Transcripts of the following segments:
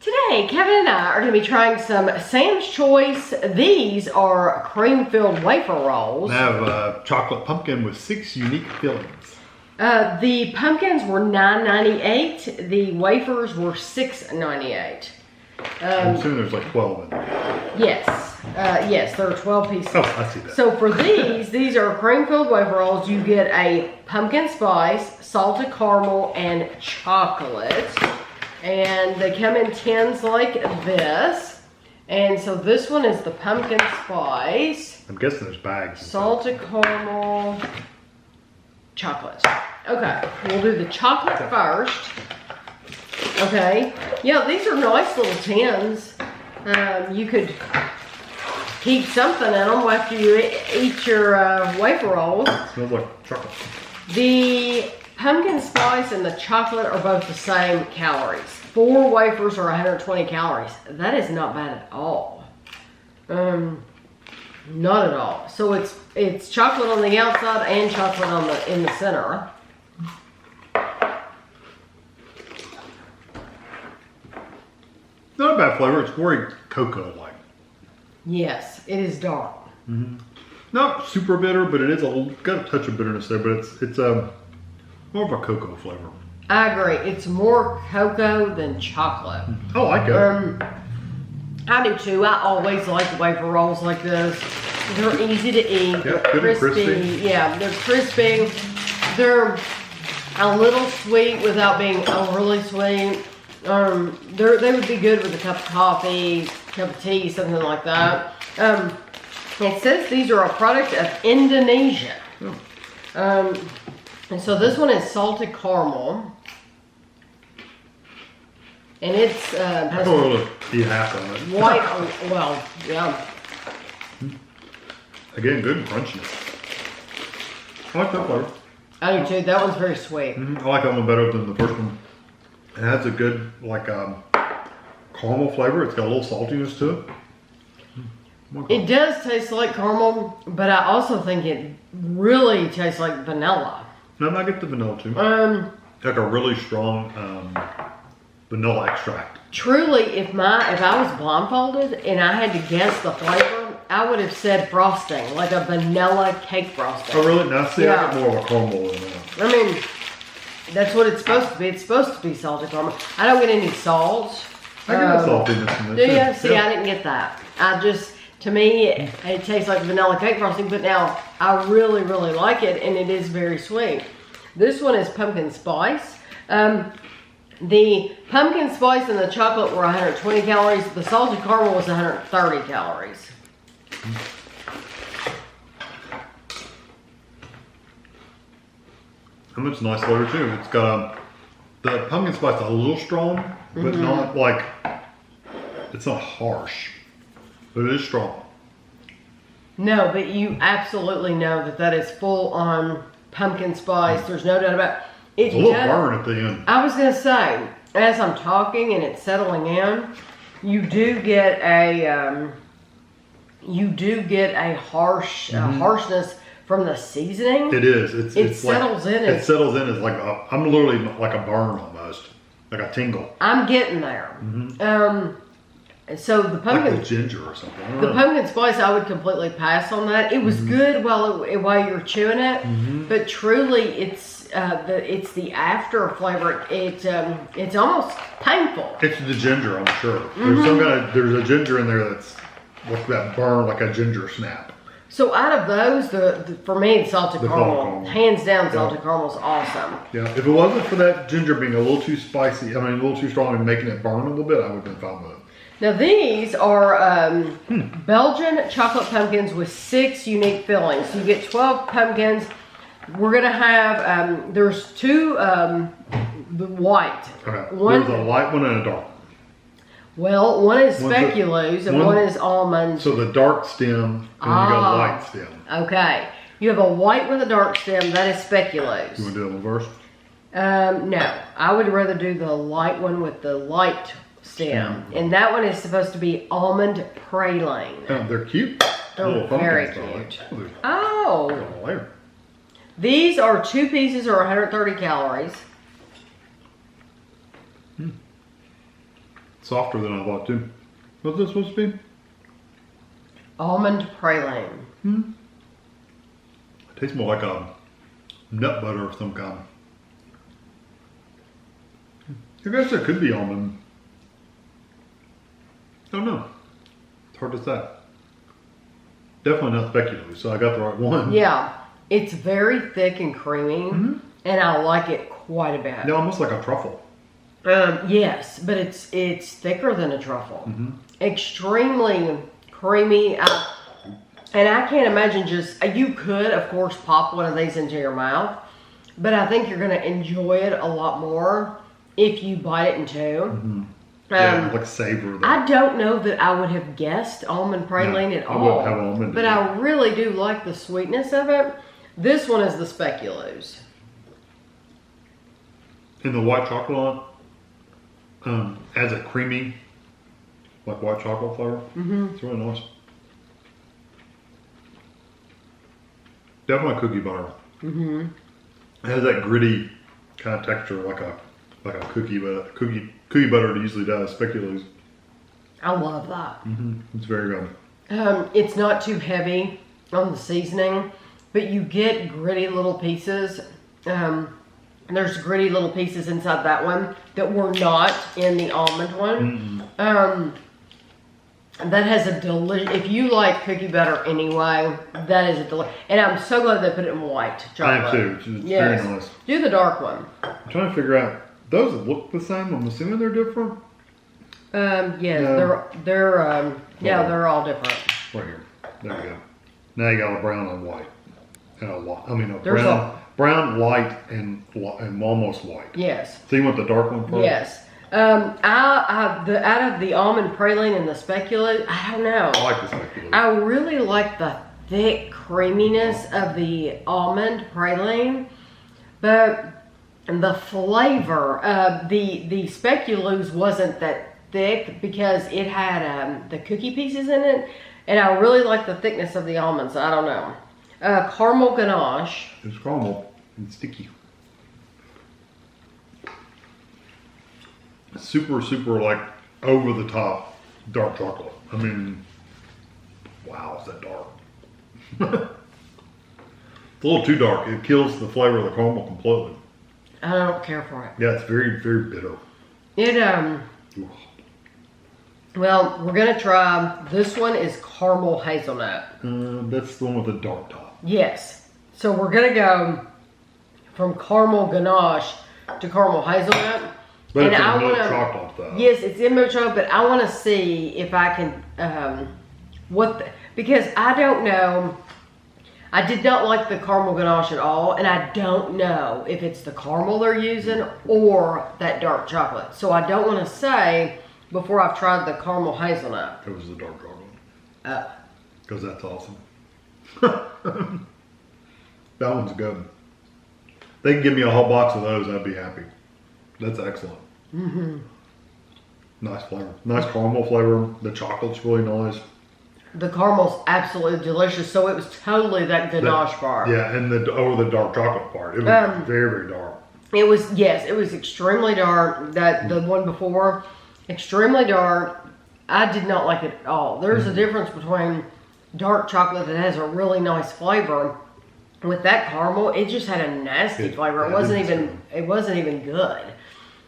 Today, Kevin and I are going to be trying some Sam's Choice. These are cream-filled wafer rolls. I have chocolate pumpkin with 6 unique fillings. The pumpkins were $9.98. The wafers were $6.98. I'm assuming there's like 12 in there. Yes, there are 12 pieces. Oh, I see that. So for these are cream-filled wafer rolls. You get a pumpkin spice, salted caramel, and chocolate. And they come in tins like this. And so this one is the pumpkin spice. I'm guessing there's bags. Salted caramel, chocolate. Okay, we'll do the chocolate first. Okay, yeah, these are nice little tins. You could keep something in them after you eat your wafer rolls. It smells like chocolate. The pumpkin spice and the chocolate are both the same calories. 4 wafers are 120 calories. That is not bad at all. Not at all. So it's chocolate on the outside and chocolate in the center. Not a bad flavor. It's very cocoa-like. Yes, it is dark. Mm-hmm. Not super bitter, but it is got a touch of bitterness there. But it's more of a cocoa flavor. I agree. It's more cocoa than chocolate. I like it. I do too. I always like the wafer rolls like this. They're easy to eat. Yeah, good and crispy. Yeah, they're crispy. They're a little sweet without being overly sweet. They would be good with a cup of coffee, cup of tea, something like that. It says these are a product of Indonesia. And so this one is salted caramel. And it's has eat half of it. white, well, yeah. Again, good and crunchy. I like that flavor. I do too. That one's very sweet. I like that one better than the first one. It has a good, like, caramel flavor. It's got a little saltiness to it. It does taste like caramel, but I also think it really tastes like vanilla. No, I get the vanilla too. Like a really strong vanilla extract. Truly, if I was blindfolded and I had to guess the flavor, I would have said frosting, like a vanilla cake frosting. Oh, really? Now, see, Yeah. I get more of a caramel than that. I mean, that's what it's supposed to be. It's supposed to be salted caramel. I don't get any salt. I get a saltiness in Do this. you? See, I didn't get that. To me, it tastes like vanilla cake frosting, but now I really, really like it, and it is very sweet. This one is pumpkin spice. The pumpkin spice and the chocolate were 120 calories. The salted caramel was 130 calories. And it's a nice flavor too. It's got the pumpkin spice a little strong, but not like, it's not harsh, but it is strong. No, but you absolutely know that is full on pumpkin spice. There's no doubt about it. It's a little burn at the end. I was going to say, as I'm talking and it's settling in, you do get a harshness from the seasoning. It is. It settles in. It settles in as like I'm literally like a burn almost, like a tingle. I'm getting there. So the pumpkin, like the ginger or something. The pumpkin spice, I would completely pass on that. It was good while you're chewing it, but truly, it's the after flavor. It's almost painful. It's the ginger, I'm sure. There's a ginger in there that's like that burn, like a ginger snap. So out of those, for me, it's salted caramel. Hands down, salted caramel is awesome. Yeah, if it wasn't for that ginger being a little too spicy, a little too strong and making it burn a little bit, I would have been fine with it. Now these are Belgian chocolate pumpkins with 6 unique fillings. So you get 12 pumpkins. We're gonna have there's 2 the white. Okay. There's a light one and a dark. Well, one is speculoos and one is almond. So the dark stem and you got a light stem. Okay. You have a white with a dark stem. That is speculoos. You want to do that one first? No. I would rather do the light one with the light stem. And that one is supposed to be almond praline. Oh, they're cute. They're very cute. Oh. These are 2 pieces or 130 calories. Softer than I thought too. What's this supposed to be? Almond praline. It tastes more like a nut butter of some kind. I guess it could be almond. I don't know. It's hard to say. Definitely not speculoos, so I got the right one. Yeah, it's very thick and creamy, and I like it quite a bit. Yeah, almost like a truffle. Yes, but it's thicker than a truffle. Extremely creamy. And I can't imagine you could, of course, pop one of these into your mouth, but I think you're going to enjoy it a lot more if you bite it in two. Yeah, like savor. I don't know that I would have guessed almond praline at all. I wouldn't have almond. But I really do like the sweetness of it. This one is the speculoos. And the white chocolate adds a creamy, like white chocolate flavor. It's really nice. Definitely cookie butter. It has that gritty kind of texture, like a cookie, but cookie butter usually does. Speculoos. I love that. It's very good. It's not too heavy on the seasoning, but you get gritty little pieces. There's gritty little pieces inside that one that were not in the almond one. That has a delicious, if you like cookie butter anyway, that is a delicious, and I'm so glad they put it in white chocolate. I am too. It's very nice. Do the dark one. I'm trying to figure out, those that look the same, I'm assuming they're different? Yes, No. they're all different. Right here. There we go. Now you got a brown and white. And a white. I mean, a There's brown, light, and almost white. Yes. So you want the dark one first? Yes. Out of the almond praline and the speculoos, I don't know. I like the speculoos. I really like the thick creaminess of the almond praline, but the flavor of the speculoos wasn't that thick because it had the cookie pieces in it, and I really like the thickness of the almonds. I don't know. Caramel ganache. It's caramel and sticky. Super, super like over the top dark chocolate. I mean, wow, is that dark? It's a little too dark. It kills the flavor of the caramel completely. I don't care for it. Yeah, it's very, very bitter. It well, we're gonna try. This one is caramel hazelnut. That's the one with the dark top. Yes. So we're gonna go from caramel ganache to caramel hazelnut. But and it's I in milk wanna, chocolate though. Yes, it's in milk chocolate, but I want to see if I can because I don't know. I did not like the caramel ganache at all, and I don't know if it's the caramel they're using or that dark chocolate. So I don't want to say before I've tried the caramel hazelnut. It was the dark chocolate. Because that's awesome. That one's good. They can give me a whole box of those, I'd be happy. That's excellent. Nice flavor. Nice caramel flavor. The chocolate's really nice. The caramel's absolutely delicious. So it was totally that ganache part. Yeah, and the dark chocolate part. It was very, very dark. It was, yes, it was extremely dark. The one before, extremely dark. I did not like it at all. There's a difference between dark chocolate that has a really nice flavor. With that caramel, it just had a nasty flavor. It wasn't even good.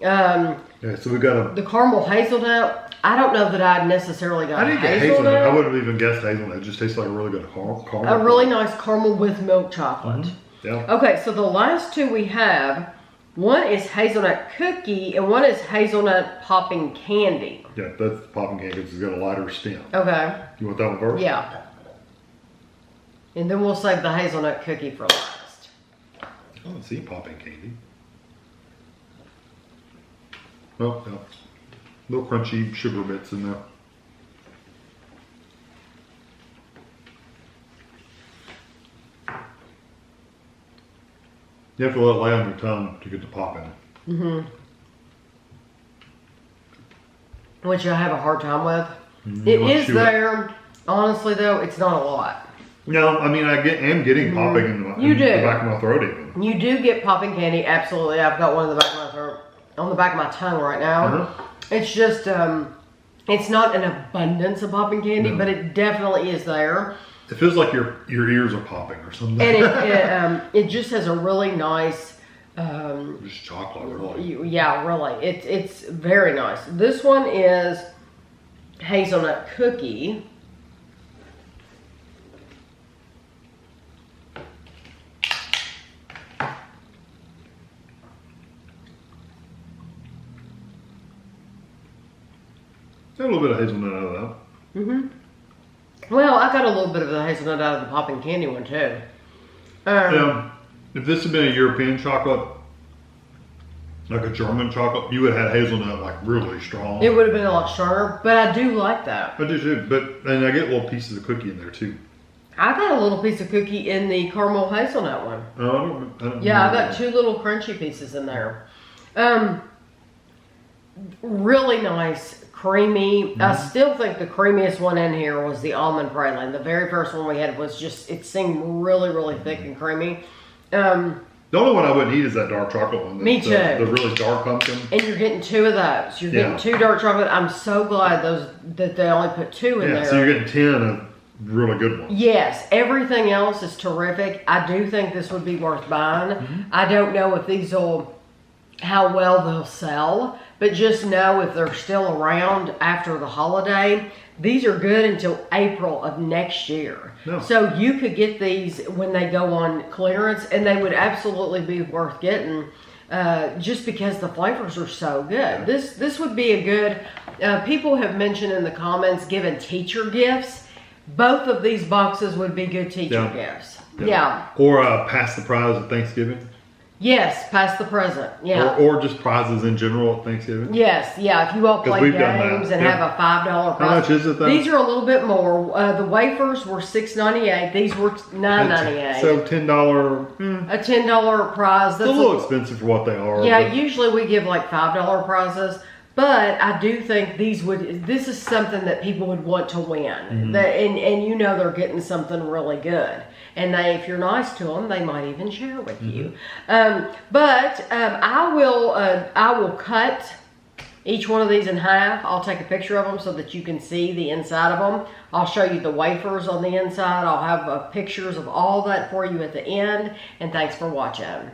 Yeah, so we got the caramel hazelnut. I don't know that I'd necessarily got I didn't get hazelnut. I would have even guessed hazelnut. It just tastes like a really good caramel. A really nice caramel with milk chocolate. Yeah. Okay, so the last two we have, one is hazelnut cookie and one is hazelnut popping candy. Yeah, that's popping candy. It's got a lighter stem. Okay. You want that one first? Yeah. And then we'll save the hazelnut cookie for last. I don't see popping candy. Oh, yeah. Little crunchy sugar bits in there. You have to let it lay on your tongue to get the pop in it. Which I have a hard time with. It is there. Honestly, though, it's not a lot. No, I mean, am getting popping in the back of my throat even. You do get popping candy, absolutely. I've got one in the back of my throat, on the back of my tongue right now. It's just, it's not an abundance of popping candy, No. but it definitely is there. It feels like your ears are popping or something. And it just has a really nice, just chocolate, really. yeah, really. It's very nice. This one is Hazelnut Cookie. Got a little bit of hazelnut out of that. Mm-hmm. Well, I got a little bit of the hazelnut out of the popping candy one too. If this had been a European chocolate, like a German chocolate, you would have had hazelnut like really strong. It would have been a lot stronger, but I do like that. I do too, and I get little pieces of cookie in there too. I got a little piece of cookie in the caramel hazelnut one. Oh, I don't Yeah, I know. got 2 little crunchy pieces in there. Really nice, creamy. I still think the creamiest one in here was the almond praline. The very first one we had was just, it seemed really, really thick and creamy. The only one I wouldn't eat is that dark chocolate one. Me too. The really dark pumpkin. And you're getting 2 of those. You're getting 2 dark chocolate. I'm so glad that they only put 2 in there. So you're getting 10 of really good ones. Yes, everything else is terrific. I do think this would be worth buying. I don't know if these will, how well they'll sell, but just know if they're still around after the holiday, these are good until April of next year. No. So you could get these when they go on clearance, and they would absolutely be worth getting just because the flavors are so good. This would be a good, people have mentioned in the comments giving teacher gifts. Both of these boxes would be good teacher gifts. Yeah. Or pass the prize at Thanksgiving. Yes, pass the present. Yeah. Or just prizes in general at Thanksgiving. Yes, yeah. If you all play we've done games that. and have a $5 prize. How much is it though? These are a little bit more. The wafers were $6.98. These were $9.98. So $10. A $10 prize. That's It's a little expensive for what they are. Yeah, but usually we give like $5 prizes. But I do think this is something that people would want to win. And you know they're getting something really good. And if you're nice to them, they might even share with you. But I will cut each one of these in half. I'll take a picture of them so that you can see the inside of them. I'll show you the wafers on the inside. I'll have pictures of all that for you at the end. And thanks for watching.